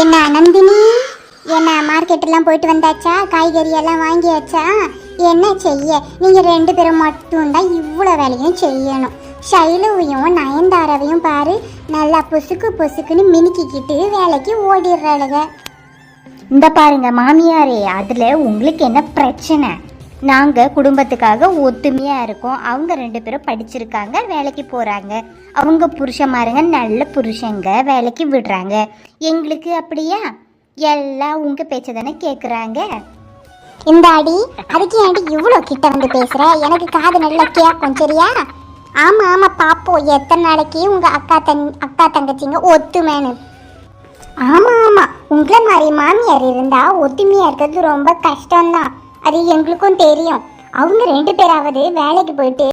என்ன நந்தினி, என்ன மார்க்கெட்டெல்லாம் போயிட்டு வந்தாச்சா? காய்கறி எல்லாம் வாங்கியாச்சா? என்ன செய்ய, நீங்க 2 பேரும் மட்டும்தான் இவ்வளோ வேலையும் செய்யணும். ஷைலுவையும் நயன்தாராவையும் பாரு, நல்லா பொசுக்கு பொசுக்குன்னு மினுக்கிக்கிட்டு வேலைக்கு ஓடிடுறாளுங்க. இந்த பாருங்க மாமியாரே, அதில் உங்களுக்கு என்ன பிரச்சனை? நாங்கள் குடும்பத்துக்காக ஒத்துமையாக இருக்கோம். அவங்க 2 பேரும் படிச்சிருக்காங்க, வேலைக்கு போகிறாங்க. அவங்க புருஷமாருங்க நல்ல புருஷங்க, வேலைக்கு விடுறாங்க. எங்களுக்கு அப்படியா? எல்லாம் உங்கள் பேச்சை தானே கேட்குறாங்க. இந்த அடி, அதுக்கு ஏன்டி இவ்வளோ கிட்ட வந்து பேசுகிற? எனக்கு காது நல்லா கேட்கும், சரியா? ஆமாம் ஆமாம் பாப்போம், எத்தனை நாளைக்கு உங்கள் அக்கா தங்கச்சிங்க ஒத்துமைன்னு. ஆமாம் ஆமாம், உங்களை மாதிரி மாமியார் இருந்தால் ஒத்துமையாக இருக்கிறது ரொம்ப கஷ்டம்தான். அது எங்களுக்கும் தெரியும். அவங்க 2 பேராவது வேலைக்கு போயிட்டு